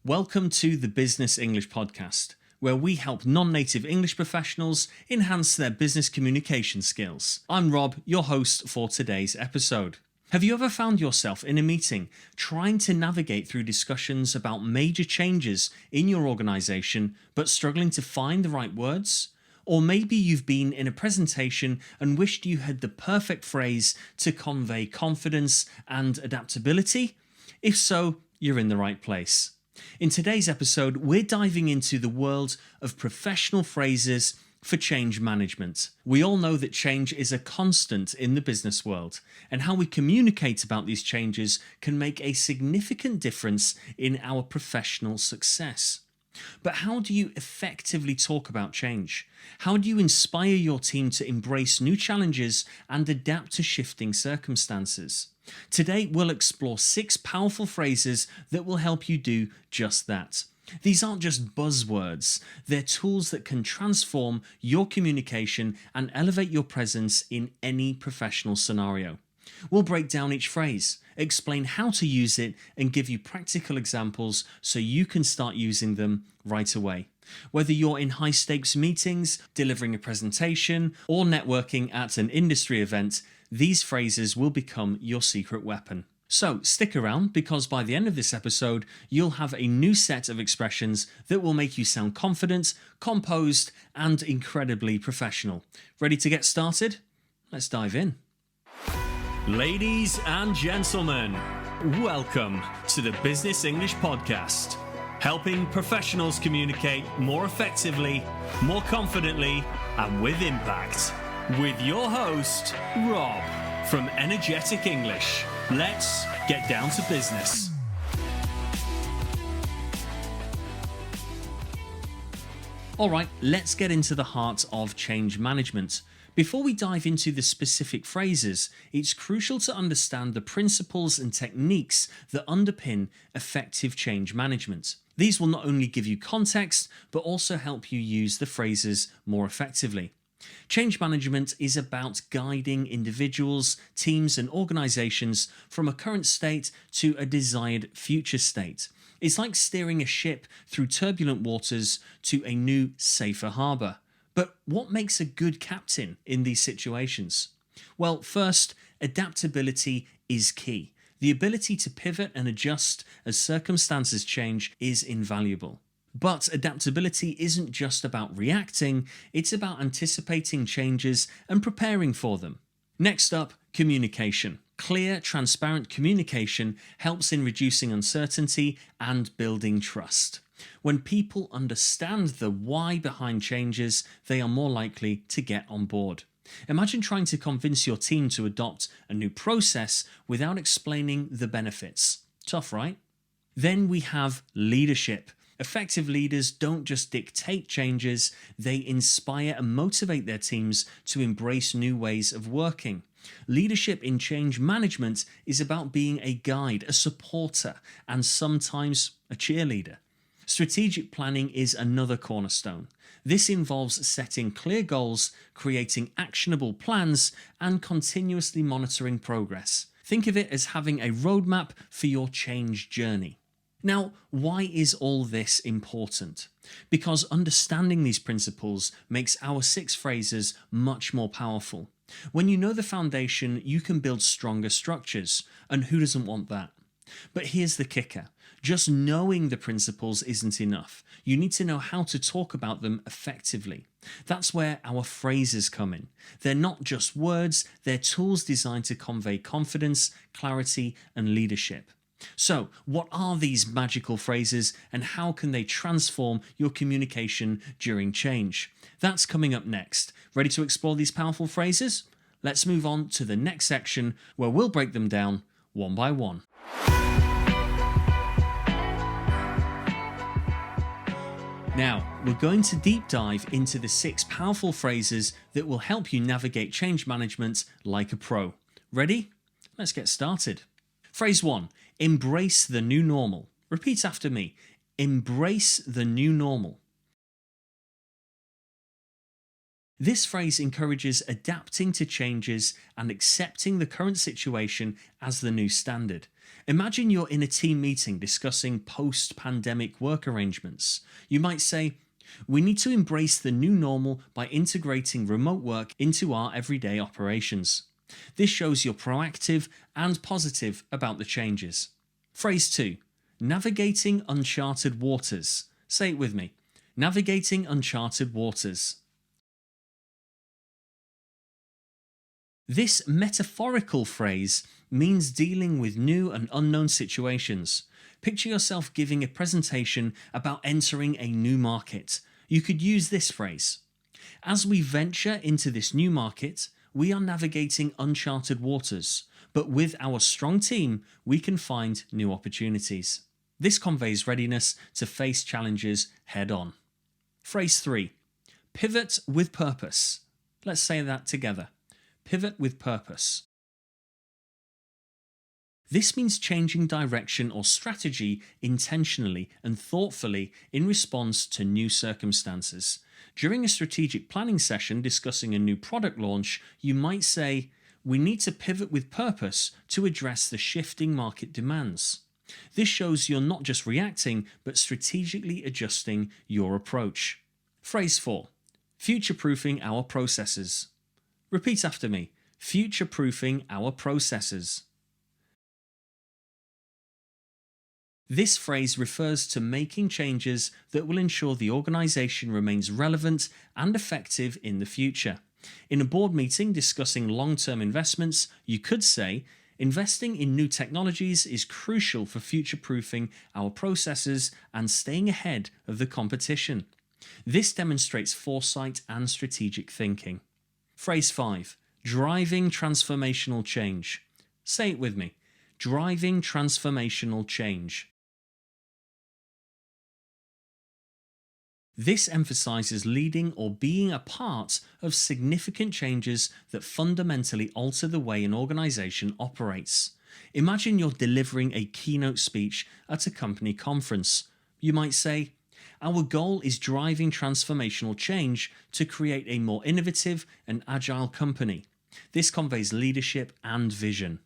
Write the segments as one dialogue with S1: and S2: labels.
S1: Welcome to the Business English Podcast, where we help non-native English professionals enhance their business communication skills. I'm Rob, your host for today's episode. Have you ever found yourself in a meeting trying to navigate through discussions about major changes in your organisation but struggling to find the right words? Or maybe you've been in a presentation and wished you had the perfect phrase to convey confidence and adaptability? If so, you're in the right place. In today's episode, we're diving into the world of professional phrases for change management. We all know that change is a constant in the business world, and how we communicate about these changes can make a significant difference in our professional success. But how do you effectively talk about change? How do you inspire your team to embrace new challenges and adapt to shifting circumstances? Today, we'll explore 6 powerful phrases that will help you do just that. These aren't just buzzwords, they're tools that can transform your communication and elevate your presence in any professional scenario. We'll break down each phrase, explain how to use it, and give you practical examples so you can start using them right away. Whether you're in high-stakes meetings, delivering a presentation, or networking at an industry event, these phrases will become your secret weapon. So stick around, because by the end of this episode, you'll have a new set of expressions that will make you sound confident, composed, and incredibly professional. Ready to get started? Let's dive in. Ladies and gentlemen, welcome to the Business English Podcast, helping professionals communicate more effectively, more confidently, and with impact. With your host, Rob, from Energetic English. Let's get down to business. All right, let's get into the heart of change management. Before we dive into the specific phrases, it's crucial to understand the principles and techniques that underpin effective change management. These will not only give you context, but also help you use the phrases more effectively. Change management is about guiding individuals, teams, and organizations from a current state to a desired future state. It's like steering a ship through turbulent waters to a new, safer harbor. But what makes a good captain in these situations? Well, first, adaptability is key. The ability to pivot and adjust as circumstances change is invaluable. But adaptability isn't just about reacting, it's about anticipating changes and preparing for them. Next up, communication. Clear, transparent communication helps in reducing uncertainty and building trust. When people understand the why behind changes, they are more likely to get on board. Imagine trying to convince your team to adopt a new process without explaining the benefits. Tough, right? Then we have leadership. Effective leaders don't just dictate changes, they inspire and motivate their teams to embrace new ways of working. Leadership in change management is about being a guide, a supporter, and sometimes a cheerleader. Strategic planning is another cornerstone. This involves setting clear goals, creating actionable plans, and continuously monitoring progress. Think of it as having a roadmap for your change journey. Now, why is all this important? Because understanding these principles makes our 6 phrases much more powerful. When you know the foundation, you can build stronger structures, and who doesn't want that? But here's the kicker. Just knowing the principles isn't enough. You need to know how to talk about them effectively. That's where our phrases come in. They're not just words, they're tools designed to convey confidence, clarity, and leadership. So, what are these magical phrases and how can they transform your communication during change? That's coming up next. Ready to explore these powerful phrases? Let's move on to the next section where we'll break them down one by one. Now, we're going to deep dive into the 6 powerful phrases that will help you navigate change management like a pro. Ready? Let's get started. Phrase 1. Embrace the new normal. Repeat after me. Embrace the new normal. This phrase encourages adapting to changes and accepting the current situation as the new standard. Imagine you're in a team meeting discussing post pandemic work arrangements. You might say, we need to embrace the new normal by integrating remote work into our everyday operations. This shows you're proactive and positive about the changes. Phrase 2. Navigating uncharted waters. Say it with me. Navigating uncharted waters. This metaphorical phrase means dealing with new and unknown situations. Picture yourself giving a presentation about entering a new market. You could use this phrase. As we venture into this new market, we are navigating uncharted waters, but with our strong team, we can find new opportunities. This conveys readiness to face challenges head on. Phrase 3. Pivot with purpose. Let's say that together. Pivot with purpose. This means changing direction or strategy intentionally and thoughtfully in response to new circumstances. During a strategic planning session discussing a new product launch, you might say, we need to pivot with purpose to address the shifting market demands. This shows you're not just reacting, but strategically adjusting your approach. Phrase 4. Future-proofing our processes. Repeat after me. Future-proofing our processes. This phrase refers to making changes that will ensure the organisation remains relevant and effective in the future. In a board meeting discussing long-term investments, you could say, investing in new technologies is crucial for future-proofing our processes and staying ahead of the competition. This demonstrates foresight and strategic thinking. Phrase 5. Driving transformational change. Say it with me. Driving transformational change. This emphasizes leading or being a part of significant changes that fundamentally alter the way an organization operates. Imagine you're delivering a keynote speech at a company conference. You might say, our goal is driving transformational change to create a more innovative and agile company. This conveys leadership and vision.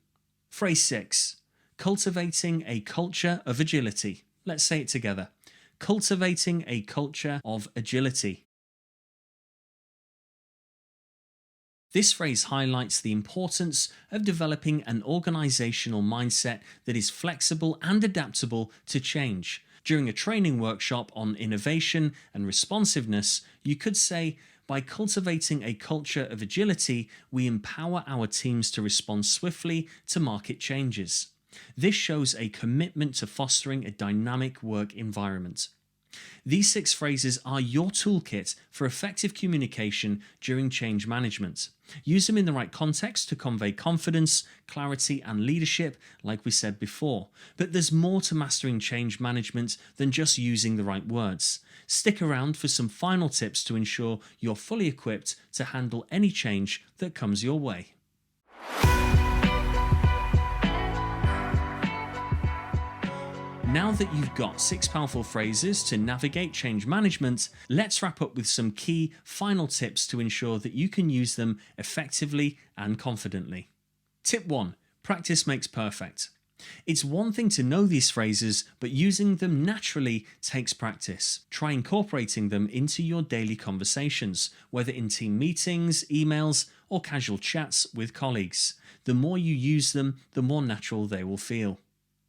S1: Phrase 6. Cultivating a culture of agility. Let's say it together. Cultivating a culture of agility. This phrase highlights the importance of developing an organizational mindset that is flexible and adaptable to change. During a training workshop on innovation and responsiveness, you could say, by cultivating a culture of agility, we empower our teams to respond swiftly to market changes. This shows a commitment to fostering a dynamic work environment. These 6 phrases are your toolkit for effective communication during change management. Use them in the right context to convey confidence, clarity, and leadership, like we said before. But there's more to mastering change management than just using the right words. Stick around for some final tips to ensure you're fully equipped to handle any change that comes your way. Now that you've got 6 powerful phrases to navigate change management, let's wrap up with some key final tips to ensure that you can use them effectively and confidently. Tip 1. Practice makes perfect. It's one thing to know these phrases, but using them naturally takes practice. Try incorporating them into your daily conversations, whether in team meetings, emails, or casual chats with colleagues. The more you use them, the more natural they will feel.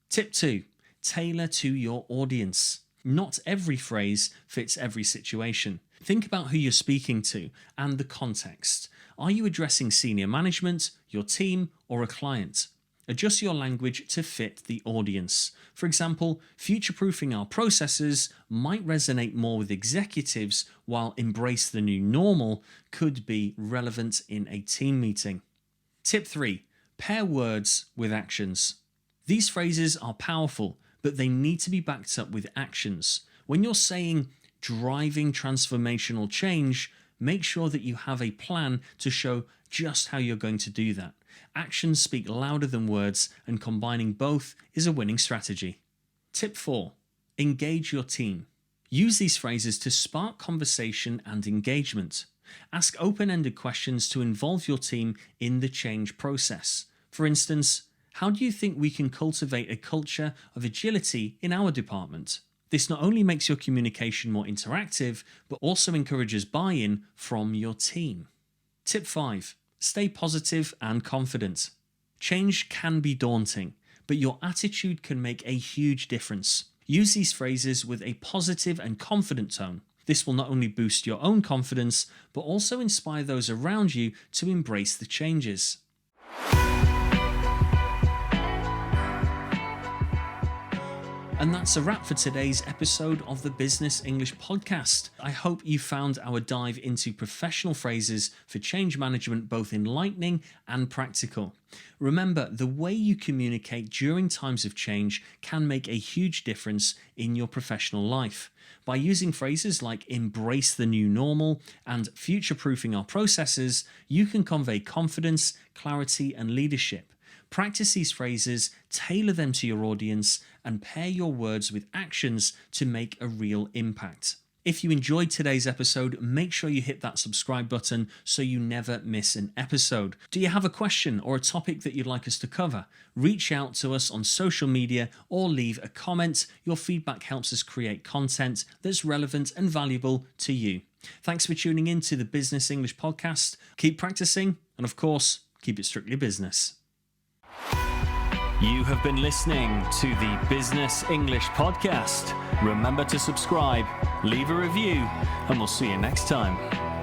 S1: Tip 2. Tailor to your audience. Not every phrase fits every situation. Think about who you're speaking to and the context. Are you addressing senior management, your team, or a client? Adjust your language to fit the audience. For example, future-proofing our processes might resonate more with executives, while embrace the new normal could be relevant in a team meeting. Tip 3. Pair words with actions. These phrases are powerful, but they need to be backed up with actions. When you're saying driving transformational change, make sure that you have a plan to show just how you're going to do that. Actions speak louder than words, and combining both is a winning strategy. Tip 4. Engage your team. Use these phrases to spark conversation and engagement. Ask open-ended questions to involve your team in the change process. For instance, How do you think we can cultivate a culture of agility in our department? This not only makes your communication more interactive, but also encourages buy-in from your team. Tip 5. Stay positive and confident. Change can be daunting, but your attitude can make a huge difference. Use these phrases with a positive and confident tone. This will not only boost your own confidence, but also inspire those around you to embrace the changes. And that's a wrap for today's episode of the Business English Podcast. I hope you found our dive into professional phrases for change management both enlightening and practical. Remember, the way you communicate during times of change can make a huge difference in your professional life. By using phrases like embrace the new normal and future-proofing our processes, you can convey confidence, clarity, and leadership. Practice these phrases, tailor them to your audience, and pair your words with actions to make a real impact. If you enjoyed today's episode, make sure you hit that subscribe button so you never miss an episode. Do you have a question or a topic that you'd like us to cover? Reach out to us on social media or leave a comment. Your feedback helps us create content that's relevant and valuable to you. Thanks for tuning in to the Business English Podcast. Keep practicing, and of course, keep it strictly business.
S2: You have been listening to the Business English Podcast. Remember to subscribe, leave a review, and we'll see you next time.